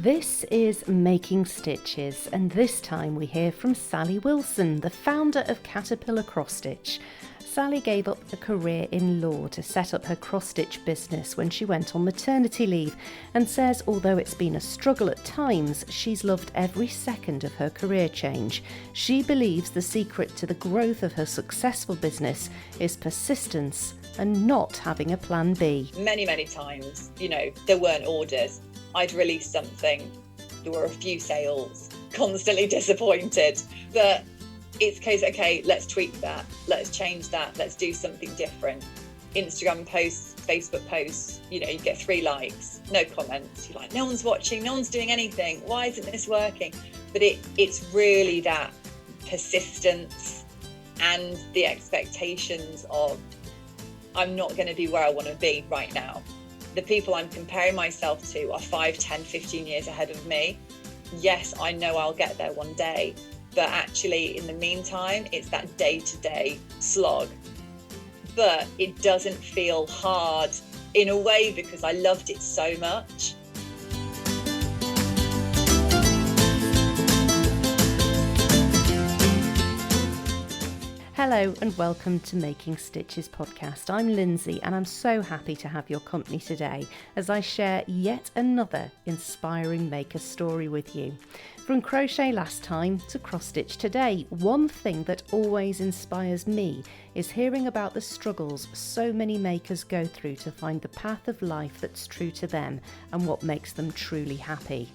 This is Making Stitches, and this time we hear from Sally Wilson, the founder of Caterpillar Cross Stitch. Sally gave up a career in law to set up her cross-stitch business when she went on maternity leave, and says although it's been a struggle at times, she's loved every second of her career change. She believes the secret to the growth of her successful business is persistence and not having a plan B. Many times, there weren't orders. I'd released something, there were a few sales, constantly disappointed. But it's case, okay, let's tweak that, let's change that, let's do something different. Instagram posts, Facebook posts, you get 3 likes, no comments. You're like, no one's watching, no one's doing anything. Why isn't this working? But it's really that persistence and the expectations of, I'm not going to be where I want to be right now. The people I'm comparing myself to are 5, 10, 15 years ahead of me. Yes, I know I'll get there one day, but actually in the meantime, it's that day-to-day slog. But it doesn't feel hard in a way because I loved it so much. Hello and welcome to Making Stitches podcast. I'm Lindsay and I'm so happy to have your company today as I share yet another inspiring maker story with you. From crochet last time to cross stitch today, one thing that always inspires me is hearing about the struggles so many makers go through to find the path of life that's true to them and what makes them truly happy.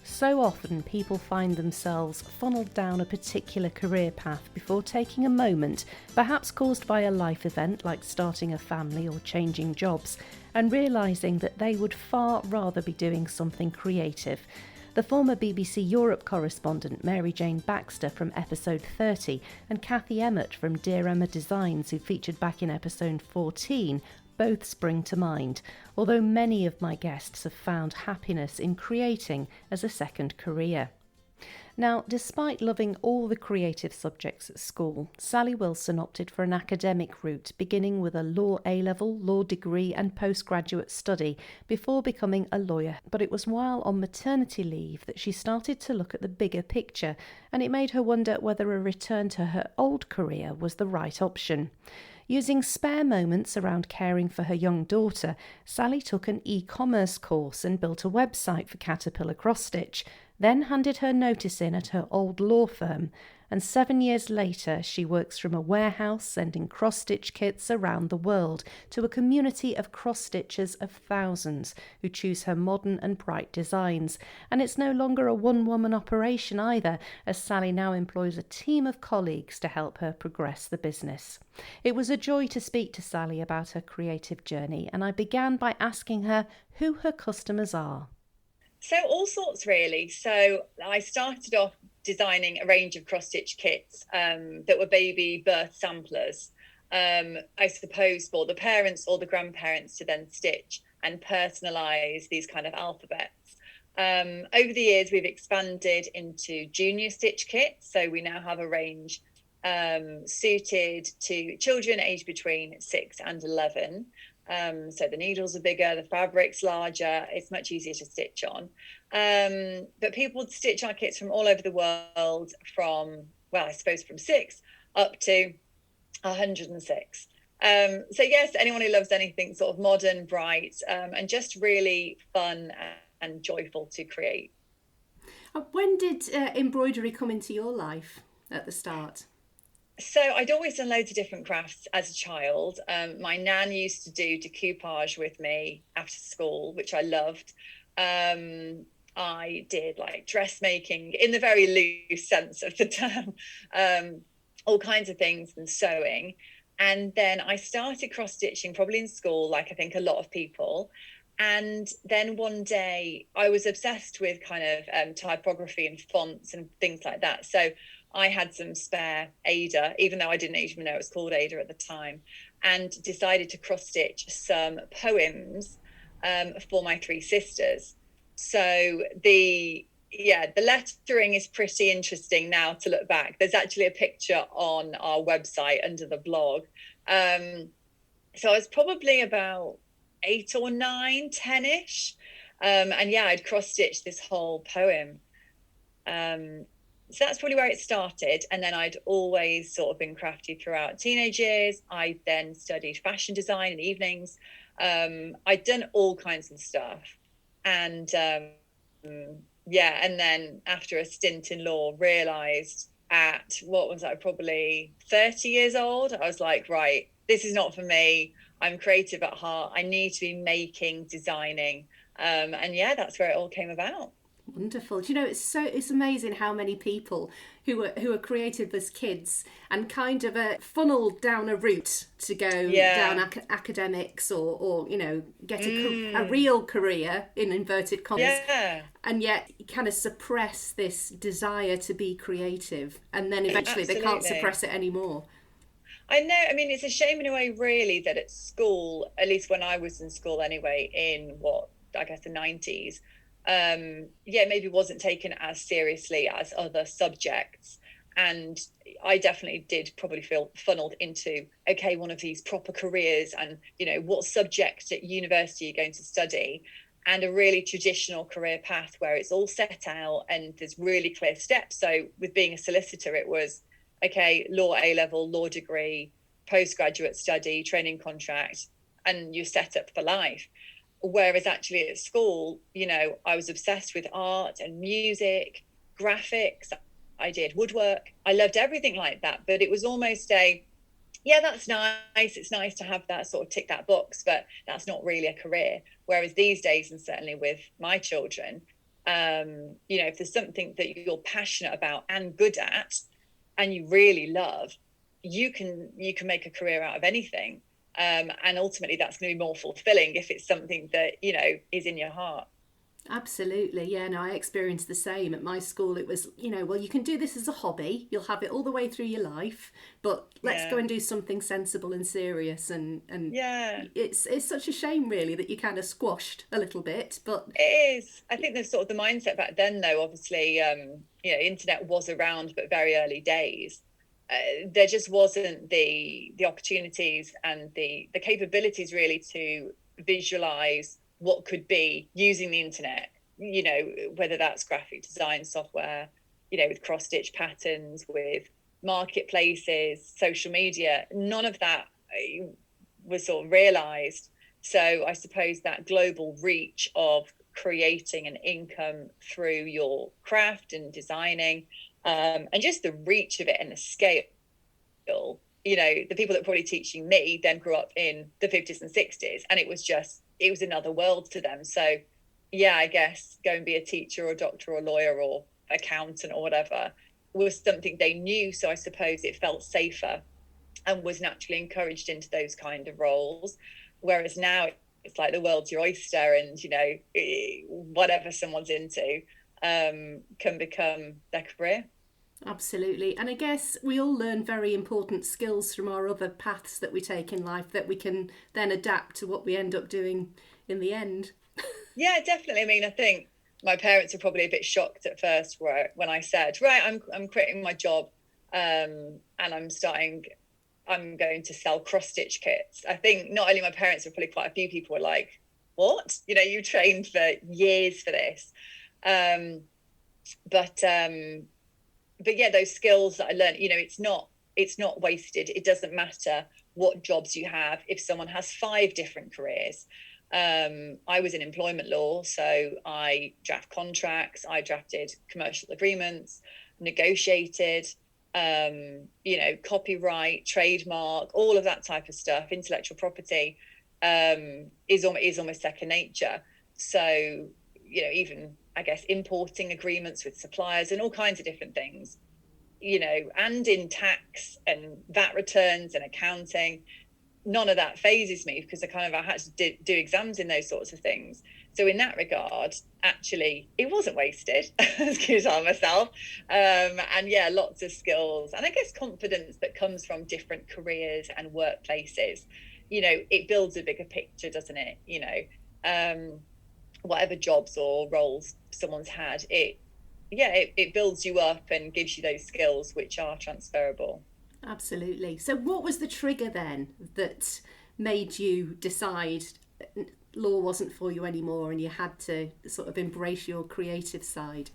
So often people find themselves funneled down a particular career path before taking a moment, perhaps caused by a life event like starting a family or changing jobs, and realising that they would far rather be doing something creative. The former BBC Europe correspondent Mary Jane Baxter from episode 30 and Cathy Emmett from Dear Emma Designs, who featured back in episode 14, both spring to mind, although many of my guests have found happiness in creating as a second career. Now, despite loving all the creative subjects at school, Sally Wilson opted for an academic route, beginning with a law A-level, law degree and postgraduate study before becoming a lawyer. But it was while on maternity leave that she started to look at the bigger picture, and it made her wonder whether a return to her old career was the right option. Using spare moments around caring for her young daughter, Sally took an e-commerce course and built a website for Caterpillar Cross Stitch, then handed her notice in at her old law firm, and 7 years later she works from a warehouse sending cross-stitch kits around the world to a community of cross-stitchers of thousands who choose her modern and bright designs. And it's no longer a one-woman operation either, as Sally now employs a team of colleagues to help her progress the business. It was a joy to speak to Sally about her creative journey, and I began by asking her who her customers are. So all sorts really. So I started off designing a range of cross-stitch kits that were baby birth samplers, I suppose for the parents or the grandparents to then stitch and personalise these kind of alphabets. Over the years, we've expanded into junior stitch kits. So we now have a range suited to children aged between 6 and 11. So the needles are bigger, the fabric's larger, it's much easier to stitch on. But people would stitch our kits from all over the world from 6 up to 106. So yes, anyone who loves anything sort of modern, bright, and just really fun and joyful to create. When did embroidery come into your life at the start? So I'd always done loads of different crafts as a child. My nan used to do decoupage with me after school, which I loved. I did like dressmaking in the very loose sense of the term, all kinds of things, and sewing. And then I started cross-stitching probably in school, like I think a lot of people. And then one day I was obsessed with kind of typography and fonts and things like that. So I had some spare Ada, even though I didn't even know it was called Ada at the time, and decided to cross-stitch some poems for my 3 sisters. So the lettering is pretty interesting now to look back. There's actually a picture on our website under the blog. So I was probably about 8 or 9, 10-ish. And yeah, I'd cross-stitched this whole poem. So that's probably where it started. And then I'd always sort of been crafty throughout teenage years. I then studied fashion design in the evenings. I'd done all kinds of stuff. And yeah, and then after a stint in law, realised at, what was I, probably 30 years old, I was like, right, this is not for me. I'm creative at heart. I need to be making, designing. And yeah, that's where it all came about. Wonderful. Do you know, it's amazing how many people who are creative as kids and kind of funneled down a route to go down academics or you know, get a real career in inverted commas, and yet kind of suppress this desire to be creative, and then eventually they can't suppress it anymore. I know. I mean, it's a shame in a way, really, that at school, at least when I was in school anyway, in I guess the 90s, maybe wasn't taken as seriously as other subjects. And I definitely did probably feel funneled into, okay, one of these proper careers, and, you know, what subject at university you're going to study, and a really traditional career path where it's all set out and there's really clear steps. So with being a solicitor, it was, okay, law A-level, law degree, postgraduate study, training contract, and you're set up for life. Whereas actually at school, you know, I was obsessed with art and music, graphics. I did woodwork. I loved everything like that. But it was almost that's nice. It's nice to have that, sort of tick that box, but that's not really a career. Whereas these days, and certainly with my children, you know, if there's something that you're passionate about and good at, and you really love, you can make a career out of anything. And ultimately that's going to be more fulfilling if it's something that, you know, is in your heart. Absolutely. Yeah, no, I experienced the same at my school. It was, you know, well, you can do this as a hobby, you'll have it all the way through your life, but let's go and do something sensible and serious. And it's such a shame, really, that you kind of squashed a little bit. But it is. I think there's sort of the mindset back then, though, obviously, you know, internet was around, but very early days. There just wasn't the opportunities and the capabilities, really, to visualize what could be using the internet, you know, whether that's graphic design software, you know, with cross-stitch patterns, with marketplaces, social media. None of that was sort of realized. So I suppose that global reach of creating an income through your craft and designing, and just the reach of it and the scale, you know, the people that were probably teaching me then grew up in the 50s and 60s, and it was another world to them. So yeah, I guess go and be a teacher or a doctor or a lawyer or accountant or whatever was something they knew. So I suppose it felt safer and was naturally encouraged into those kind of roles. Whereas now it's like the world's your oyster, and, you know, whatever someone's into can become their career. Absolutely. And I guess we all learn very important skills from our other paths that we take in life that we can then adapt to what we end up doing in the end. Yeah, definitely. I mean, I think my parents were probably a bit shocked at first when I said, right, I'm quitting my job, and I'm going to sell cross-stitch kits. I think not only my parents, but probably quite a few people were like, what? You know, you trained for years for this. But yeah, those skills that I learned, you know, it's not wasted. It doesn't matter what jobs you have. If someone has 5 different careers, I was in employment law, so I draft contracts, I drafted commercial agreements, negotiated, you know, copyright, trademark, all of that type of stuff, intellectual property, is almost second nature. So, you know, even, I guess, importing agreements with suppliers and all kinds of different things, you know, and in tax and VAT returns and accounting, none of that phases me because I had to do exams in those sorts of things. So in that regard, actually, it wasn't wasted, excuse myself. And yeah, lots of skills and I guess confidence that comes from different careers and workplaces. You know, it builds a bigger picture, doesn't it? You know, whatever jobs or roles someone's had, it builds you up and gives you those skills which are transferable. Absolutely. So what was the trigger then that made you decide law wasn't for you anymore and you had to sort of embrace your creative side?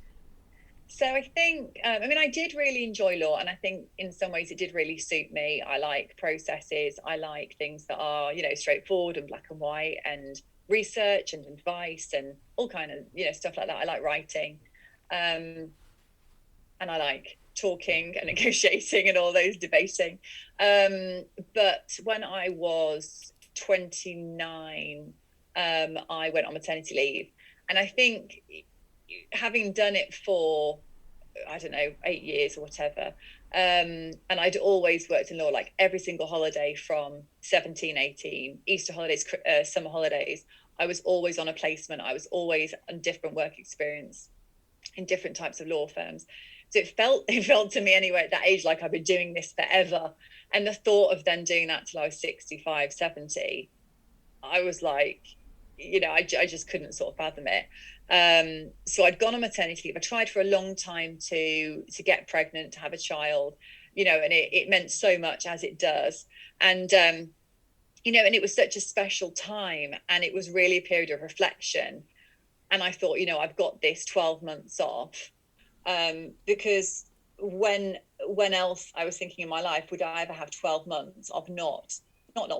So I think, I did really enjoy law, and I think in some ways it did really suit me. I like processes. I like things that are, straightforward and black and white, and research and advice and all kind of, stuff like that. I like writing, and I like talking and negotiating and all those debating. But when I was 29, I went on maternity leave, and I think, having done it for, I don't know, 8 years or whatever, and I'd always worked in law, like every single holiday from 17, 18, Easter holidays, summer holidays, I was always on a placement. I was always on different work experience in different types of law firms. So it felt to me anyway at that age like I've been doing this forever. And the thought of then doing that till I was 65, 70, I was like, I just couldn't sort of fathom it. So I'd gone on maternity leave. I tried for a long time to get pregnant, to have a child, and it meant so much, as it does. And, and it was such a special time, and it was really a period of reflection. And I thought, I've got this 12 months off, because when else, I was thinking in my life, would I ever have 12 months of not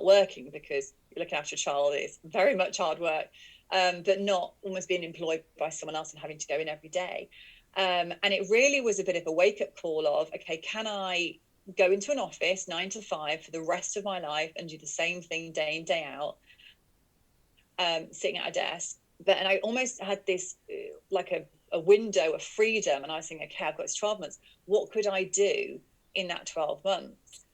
working, because looking after a child is very much hard work, but not almost being employed by someone else and having to go in every day. And it really was a bit of a wake-up call of, okay, can I go into an office 9 to 5 for the rest of my life and do the same thing day in, day out, sitting at a desk? And I almost had this like a window of freedom, and I was thinking, okay, I've got this 12 months. What could I do in that 12 months?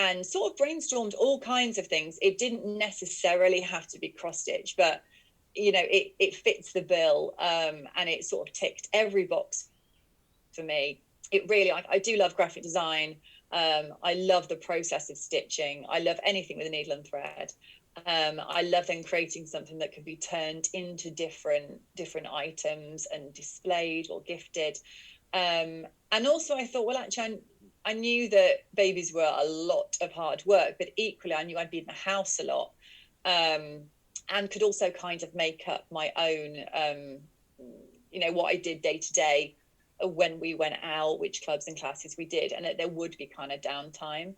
And sort of brainstormed all kinds of things. It didn't necessarily have to be cross stitch, but it fits the bill, and it sort of ticked every box for me. It really, I do love graphic design. I love the process of stitching. I love anything with a needle and thread. I love then creating something that could be turned into different items and displayed or gifted. And also I thought, well, actually, I knew that babies were a lot of hard work, but equally I knew I'd be in the house a lot, and could also kind of make up my own, what I did day to day when we went out, which clubs and classes we did, and that there would be kind of downtime.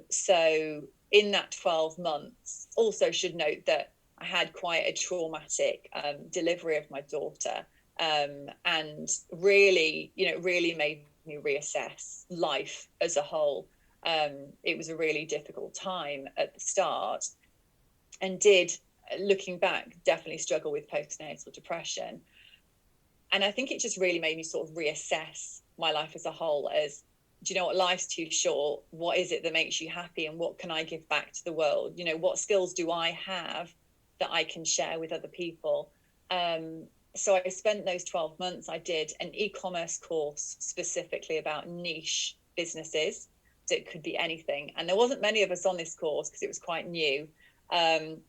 So in that 12 months, also should note that I had quite a traumatic delivery of my daughter, and really made me reassess life as a whole. It was a really difficult time at the start, and did, looking back, definitely struggle with postnatal depression. And I think it just really made me sort of reassess my life as a whole as, do you know what, life's too short. What is it that makes you happy, and what can I give back to the world? What skills do I have that I can share with other people? So I spent those 12 months, I did an e-commerce course specifically about niche businesses. So it could be anything. And there wasn't many of us on this course because it was quite new. And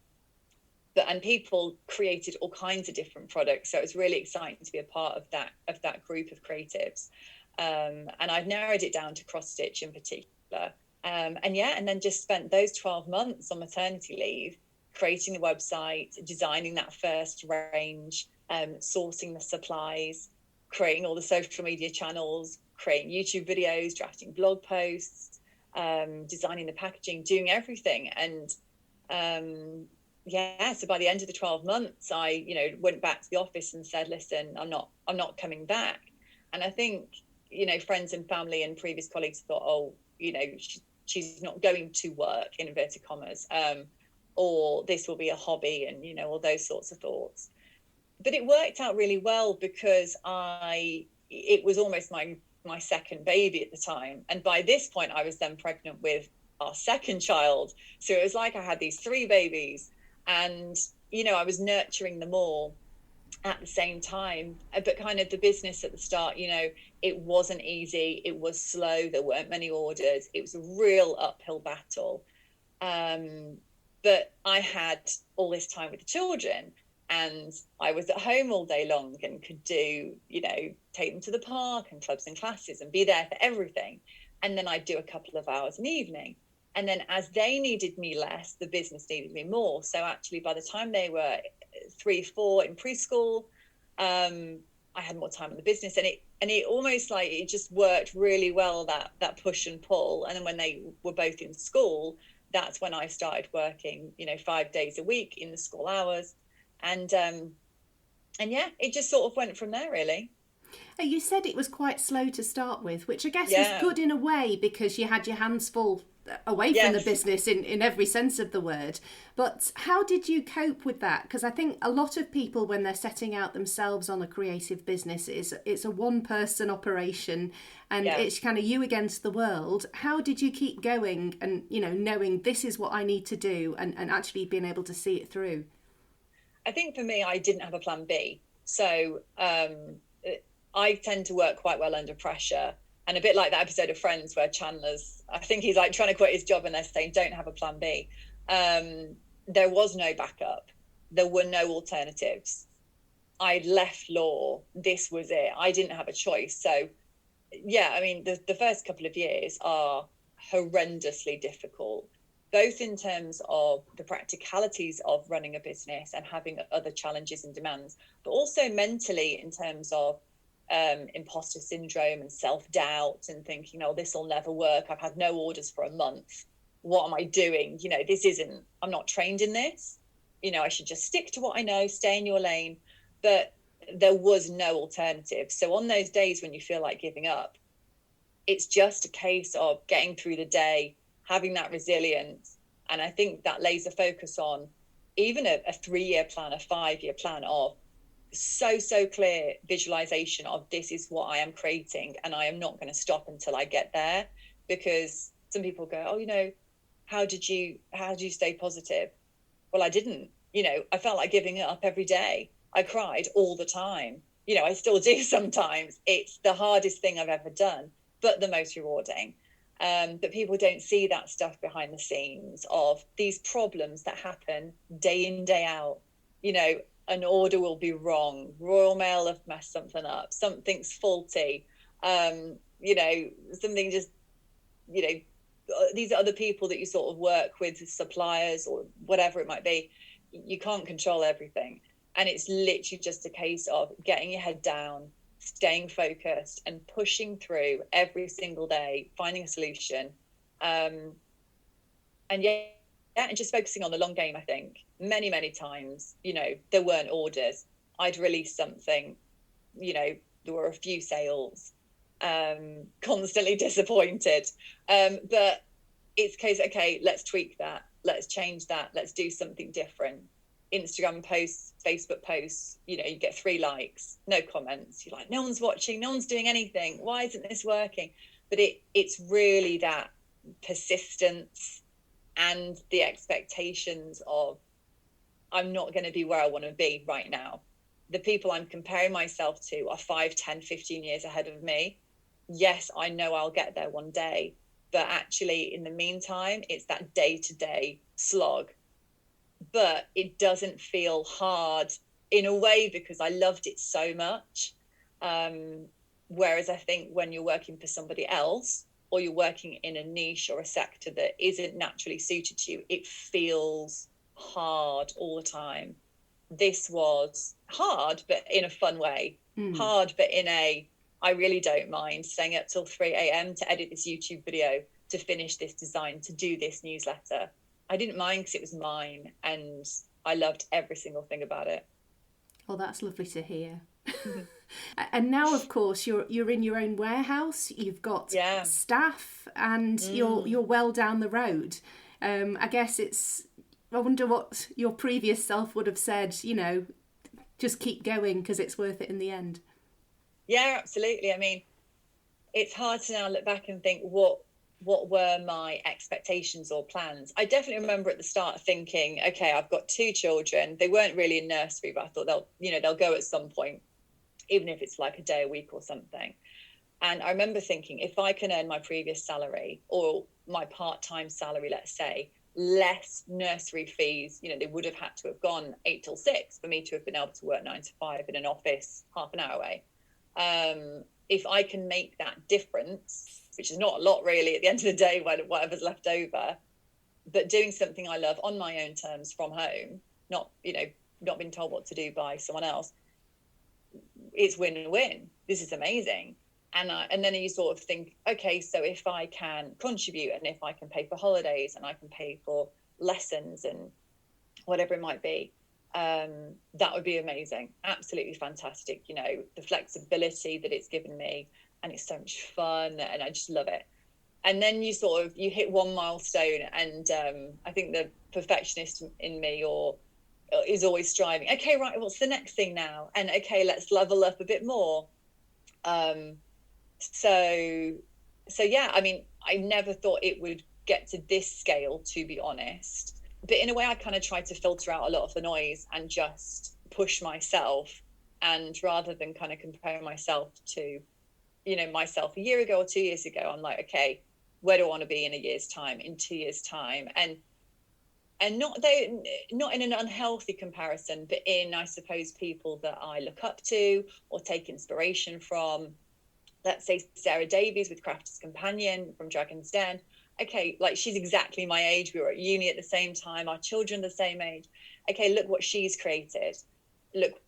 people created all kinds of different products. So it was really exciting to be a part of that group of creatives. And I've narrowed it down to cross stitch in particular. And then just spent those 12 months on maternity leave, creating the website, designing that first range, sourcing the supplies, creating all the social media channels, creating YouTube videos, drafting blog posts, designing the packaging, doing everything. And so by the end of the 12 months, I, went back to the office and said, listen, I'm not coming back. And I think, friends and family and previous colleagues thought, oh, she's not going to work, in inverted commas, or this will be a hobby, and, all those sorts of thoughts. But it worked out really well because it was almost my second baby at the time. And by this point, I was then pregnant with our second child. So it was like I had these 3 babies, and, I was nurturing them all at the same time. But kind of the business at the start, it wasn't easy. It was slow. There weren't many orders. It was a real uphill battle. But I had all this time with the children, and I was at home all day long and could do, take them to the park and clubs and classes and be there for everything. And then I'd do a couple of hours in the evening. And then as they needed me less, the business needed me more. So actually, by the time they were 3, 4 in preschool, I had more time on the business, and it almost like it just worked really well, that push and pull. And then when they were both in school, that's when I started working, 5 days a week in the school hours, and yeah, it just sort of went from there, really. You said it was quite slow to start with, which I guess was good in a way because you had your hands full away from the business in every sense of the word. But how did you cope with that? Because I think a lot of people, when they're setting out themselves on a creative business, it's a one-person operation, and it's kind of you against the world. How did you keep going and, knowing this is what I need to do, and actually being able to see it through? I think for me, I didn't have a plan B. So I tend to work quite well under pressure. And a bit like that episode of Friends where Chandler's, I think he's like trying to quit his job and they're saying, don't have a plan B. There was no backup. There were no alternatives. I'd left law. This was it. I didn't have a choice. So, yeah, I mean, the first couple of years are horrendously difficult, both in terms of the practicalities of running a business and having other challenges and demands, but also mentally in terms of imposter syndrome and self-doubt and thinking, oh, this will never work. I've had no orders for a month. What am I doing? I'm not trained in this. I should just stick to what I know, stay in your lane. But there was no alternative. So on those days when you feel like giving up, it's just a case of getting through the day, having that resilience. And I think that laser focus on even a 3-year plan, a 5-year plan of so clear visualization of this is what I am creating, and I am not going to stop until I get there. Because some people go, oh, how did you stay positive? Well, I didn't. I felt like giving up every day. I cried all the time. I still do sometimes. It's the hardest thing I've ever done, but the most rewarding. But people don't see that stuff behind the scenes of these problems that happen day in, day out. An order will be wrong. Royal Mail have messed something up. Something's faulty. Something just, these other people that you sort of work with, suppliers or whatever it might be, you can't control everything. And it's literally just a case of getting your head down, staying focused and pushing through every single day, finding a solution. And just focusing on the long game. I think many times, there weren't orders. I'd release something, there were a few sales, constantly disappointed. But it's a case, okay, let's tweak that. Let's change that. Let's do something different. Instagram posts, Facebook posts, you get 3 likes, no comments. You're like, no one's watching, no one's doing anything. Why isn't this working? But it's really that persistence and the expectations of I'm not going to be where I want to be right now. The people I'm comparing myself to are 5, 10, 15 years ahead of me. Yes, I know I'll get there one day, but actually in the meantime, it's that day-to-day slog. But it doesn't feel hard in a way because I loved it so much. Whereas I think when you're working for somebody else, or you're working in a niche or a sector that isn't naturally suited to you, it feels hard all the time. This was hard, but in a fun way. Hard, but in I really don't mind staying up till 3 a.m. to edit this YouTube video, to finish this design, to do this newsletter. I didn't mind because it was mine and I loved every single thing about it. Oh, that's lovely to hear. And now, of course, you're in your own warehouse. You've got staff, and you're well down the road. I guess I wonder what your previous self would have said. Just keep going because it's worth it in the end. Yeah, absolutely. I mean, it's hard to now look back and think what were my expectations or plans. I definitely remember at the start thinking, okay, I've got 2 children. They weren't really in nursery, but I thought they'll go at some point, even if it's like a day a week or something. And I remember thinking, if I can earn my previous salary or my part-time salary, let's say, less nursery fees, they would have had to have gone 8 till 6 for me to have been able to work 9 to 5 in an office half an hour away. If I can make that difference which is not a lot really at the end of the day, when whatever's left over. But doing something I love on my own terms from home, not being told what to do by someone else, it's win-win. This is amazing. And then you sort of think, okay, so if I can contribute, and if I can pay for holidays, and I can pay for lessons and whatever it might be, that would be amazing. Absolutely fantastic. The flexibility that it's given me, and it's so much fun, and I just love it. And then you hit one milestone, and I think the perfectionist in me is always striving. Okay, right, what's the next thing now? And okay, let's level up a bit more. So yeah, I mean, I never thought it would get to this scale, to be honest. But in a way, I kind of tried to filter out a lot of the noise and just push myself. And rather than kind of compare myself to, myself a year ago or 2 years ago, I'm like, okay, where do I want to be in a year's time, in 2 years' time? And not in an unhealthy comparison, but in, I suppose, people that I look up to or take inspiration from. Let's say Sarah Davies with Crafter's Companion from Dragon's Den. Okay, like, she's exactly my age. We were at uni at the same time. Our children the same age. Okay, look what she's created. Look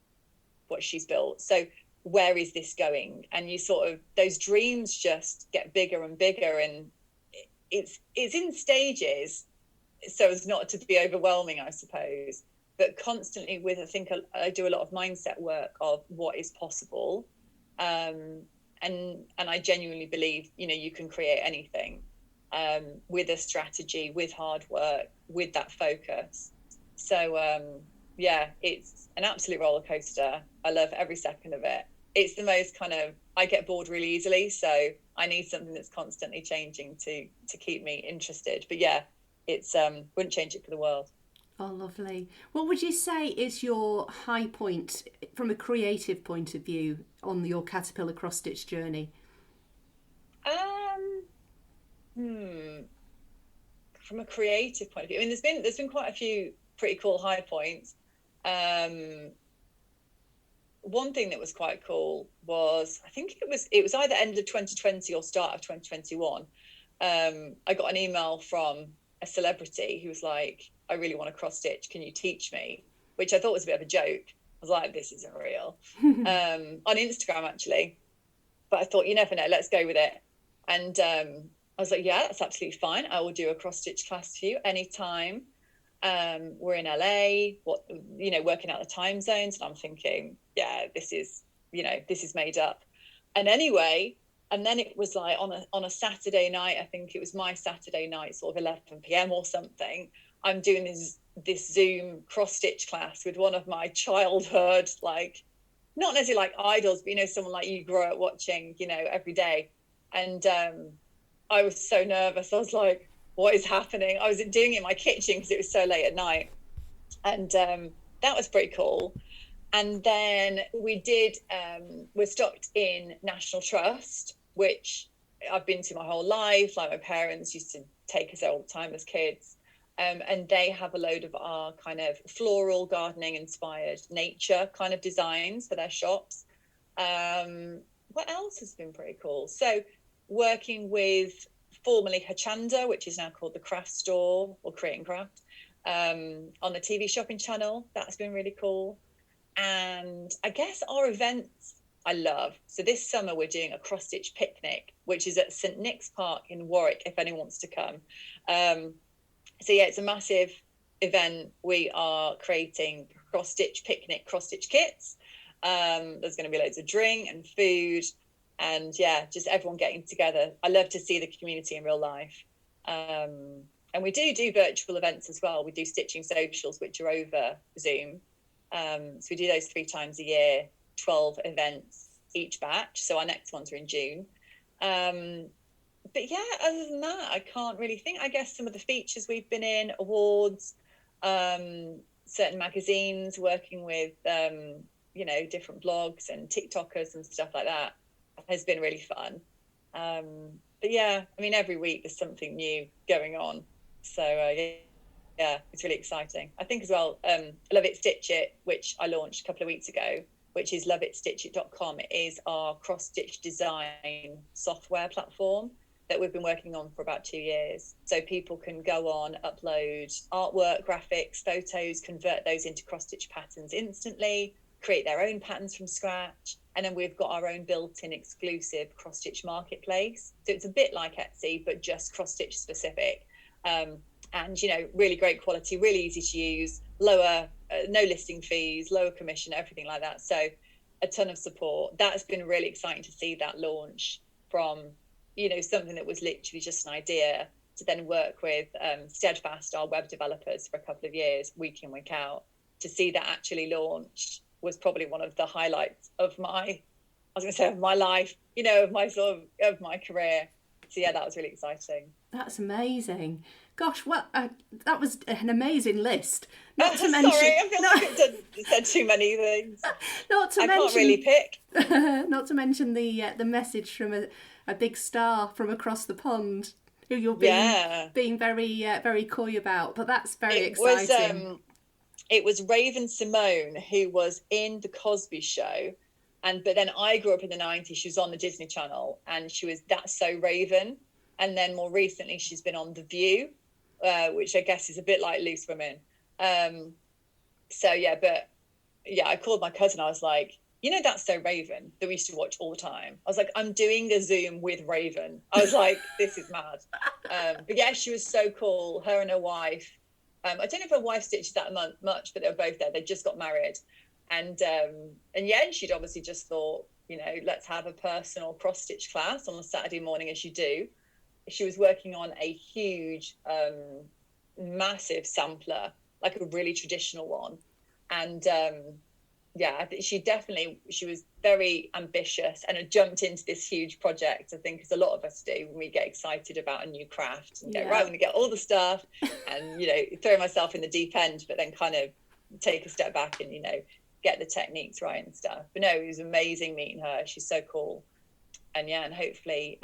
what she's built. So where is this going? And you sort of, those dreams just get bigger and bigger, and it's in stages, so as not to be overwhelming, I suppose. But constantly I think I do a lot of mindset work of what is possible. And I genuinely believe, you can create anything with a strategy, with hard work, with that focus. So, yeah, it's an absolute roller coaster. I love every second of it. It's the most I get bored really easily. So I need something that's constantly changing to keep me interested. But yeah, it's wouldn't change it for the world. Oh, lovely. What would you say is your high point from a creative point of view on your caterpillar cross stitch journey? From a creative point of view, I mean, there's been quite a few pretty cool high points. One thing that was quite cool was, I think it was either end of 2020 or start of 2021. I got an email from a celebrity who was like, I really want to cross stitch, can you teach me? Which I thought was a bit of a joke. I was like, this isn't real. On Instagram, actually. But I thought, you never know, let's go with it. And I was like, yeah, that's absolutely fine. I will do a cross stitch class for you anytime. We're in LA, working out the time zones. And I'm thinking, yeah, this is made up. And anyway, and then it was like on a Saturday night, I think it was my Saturday night, sort of 11 p.m. or something, I'm doing this Zoom cross stitch class with one of my childhood, like, not necessarily like idols, but someone like you grow up watching, every day. And I was so nervous. I was like, what is happening? I was doing it in my kitchen because it was so late at night. And that was pretty cool. And then we're stopped in National Trust, which I've been to my whole life. Like, my parents used to take us there all the time as kids. And they have a load of our kind of floral gardening inspired nature kind of designs for their shops. What else has been pretty cool? So working with formerly Hachanda, which is now called the Craft Store or Create and Craft, on the TV shopping channel. That's been really cool. And I guess our events I love. So this summer we're doing a cross stitch picnic, which is at St Nick's Park in Warwick, if anyone wants to come. So yeah, it's a massive event. We are creating cross stitch picnic, cross stitch kits. There's going to be loads of drink and food, and yeah, just everyone getting together. I love to see the community in real life. And we do virtual events as well. We do stitching socials, which are over Zoom. So we do those 3 times a year, 12 events each batch. So our next ones are in June. But yeah, other than that, I can't really think. I guess some of the features we've been in, awards, certain magazines, working with, different blogs and TikTokers and stuff like that has been really fun. But yeah, I mean, every week there's something new going on. So yeah, it's really exciting. I think as well, Love It Stitch It, which I launched a couple of weeks ago, which is loveitstitchit.com. It is our cross-stitch design software platform. that we've been working on for about 2 years. So people can go on, upload artwork, graphics, photos, convert those into cross-stitch patterns instantly, create their own patterns from scratch. And then we've got our own built-in exclusive cross-stitch marketplace. So it's a bit like Etsy, but just cross-stitch specific. And, you know, really great quality, really easy to use, lower, no listing fees, lower commission, everything like that. So a ton of support. That's been really exciting to see that launch from, you know, something that was literally just an idea to then work with Steadfast, our web developers, for a couple of years, week in, week out. To see that actually launched was probably one of the highlights of my, of my life, you know, of my career. So yeah, that was really exciting. That's amazing. Gosh, well, that was an amazing list. Not to mention, sorry, I feel like I've said too many things. Not to mention, can't really pick. Not to mention the message from a big star from across the pond, who you're being very very coy about. But that's very exciting. It was Raven Simone, who was in the Cosby Show, but then I grew up in the 90s. She was on the Disney Channel, and she was That's So Raven. And then more recently, she's been on The View, which I guess is a bit like Loose Women. I called my cousin. I was like, you know, That's So Raven that we used to watch all the time. I was like, I'm doing a Zoom with Raven. I was like, this is mad. But yeah, she was so cool. Her and her wife. I don't know if her wife stitches that much, but they were both there. They just got married. And she'd obviously just thought, you know, let's have a personal cross-stitch class on a Saturday morning, as you do. She was working on a huge, massive sampler, like a really traditional one. And I think she was very ambitious and had jumped into this huge project, I think, as a lot of us do when we get excited about a new craft and go, right, I'm going to get all the stuff and, you know, throw myself in the deep end, but then kind of take a step back and, you know, get the techniques right and stuff. But no, it was amazing meeting her. She's so cool. And hopefully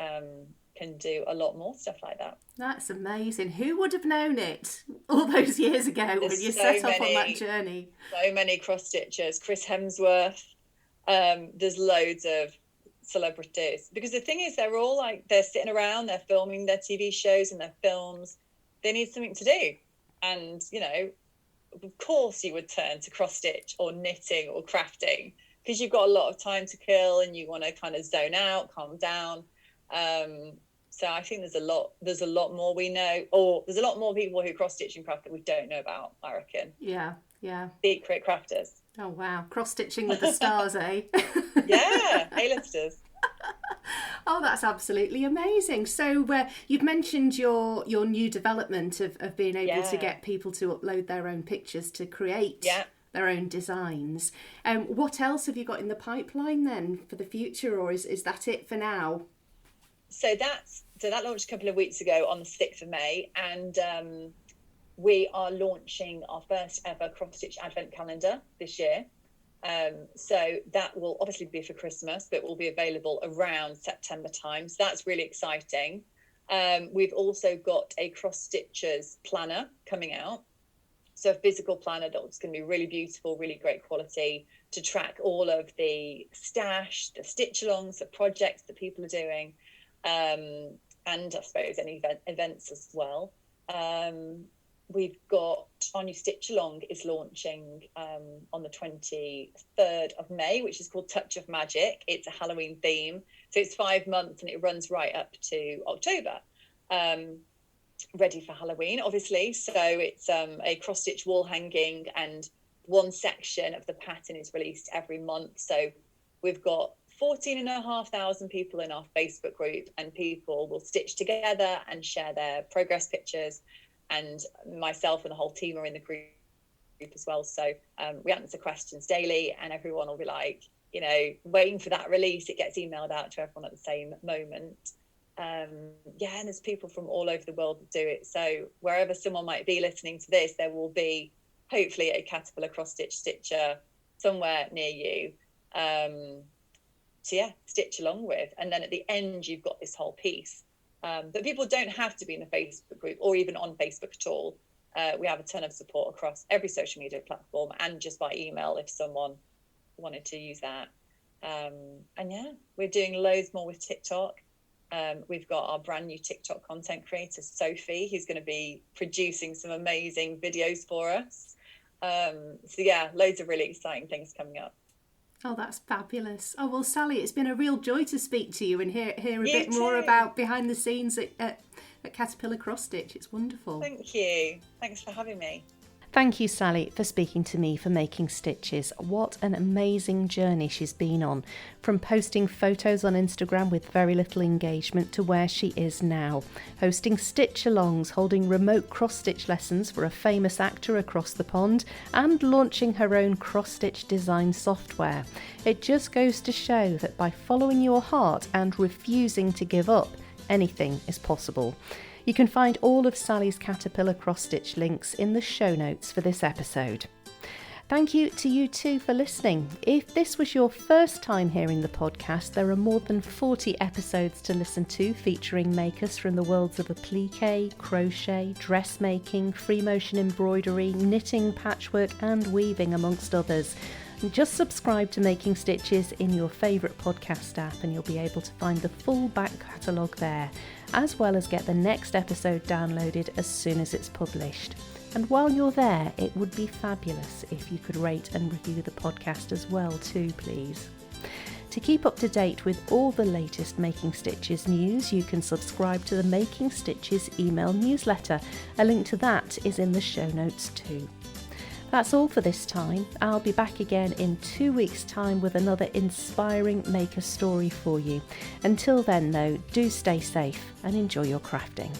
can do a lot more stuff like that. That's amazing. Who would have known it all those years ago when you set off on that journey? So many cross stitchers. Chris Hemsworth. There's loads of celebrities, because the thing is, they're all like, they're sitting around, they're filming their TV shows and their films. They need something to do, and you know, of course you would turn to cross stitch or knitting or crafting, because you've got a lot of time to kill and you want to kind of zone out, calm down. So I think there's a lot more we know, or there's a lot more people who cross stitch and craft that we don't know about, I reckon. Yeah. Secret crafters. Oh wow, cross stitching with the stars, eh? Yeah, A-listers. Oh, that's absolutely amazing. So you've mentioned your new development of being able to get people to upload their own pictures to create their own designs. What else have you got in the pipeline then for the future, or is that it for now? So that launched a couple of weeks ago on the 6th of May, and we are launching our first ever cross-stitch advent calendar this year. So that will obviously be for Christmas, but will be available around September time. So that's really exciting. We've also got a cross-stitchers planner coming out. So a physical planner that's going to be really beautiful, really great quality, to track all of the stash, the stitch-alongs, the projects that people are doing. And I suppose any events as well. We've got our new stitch along is launching on the 23rd of May, which is called Touch of Magic. It's a Halloween theme, so it's 5 months and it runs right up to October, ready for Halloween obviously. So it's a cross stitch wall hanging, and one section of the pattern is released every month. So we've got 14,500 people in our Facebook group, and people will stitch together and share their progress pictures, and myself and the whole team are in the group as well. So we answer questions daily, and everyone will be like, you know, waiting for that release. It gets emailed out to everyone at the same moment. And there's people from all over the world that do it. So wherever someone might be listening to this, there will be hopefully a Caterpillar cross stitch stitcher somewhere near you. Stitch along with. And then at the end, you've got this whole piece. But people don't have to be in the Facebook group or even on Facebook at all. We have a ton of support across every social media platform, and just by email if someone wanted to use that. We're doing loads more with TikTok. We've got our brand new TikTok content creator, Sophie, who's going to be producing some amazing videos for us. So yeah, loads of really exciting things coming up. Oh, that's fabulous. Oh, well, Sally, it's been a real joy to speak to you and hear a bit too. more about behind the scenes at Caterpillar Cross Stitch. It's wonderful. Thank you. Thanks for having me. Thank you, Sally, for speaking to me for Making Stitches. What an amazing journey she's been on, from posting photos on Instagram with very little engagement to where she is now, hosting stitch-alongs, holding remote cross-stitch lessons for a famous actor across the pond, and launching her own cross-stitch design software. It just goes to show that by following your heart and refusing to give up, anything is possible. You can find all of Sally's Caterpillar Cross Stitch links in the show notes for this episode. Thank you to you too for listening. If this was your first time hearing the podcast, there are more than 40 episodes to listen to featuring makers from the worlds of applique, crochet, dressmaking, free motion embroidery, knitting, patchwork and weaving, amongst others. Just subscribe to Making Stitches in your favourite podcast app and you'll be able to find the full back catalogue there, as well as get the next episode downloaded as soon as it's published. And while you're there, it would be fabulous if you could rate and review the podcast as well too, please. To keep up to date with all the latest Making Stitches news, you can subscribe to the Making Stitches email newsletter. A link to that is in the show notes too. That's all for this time. I'll be back again in 2 weeks' time with another inspiring maker story for you. Until then though, do stay safe and enjoy your crafting.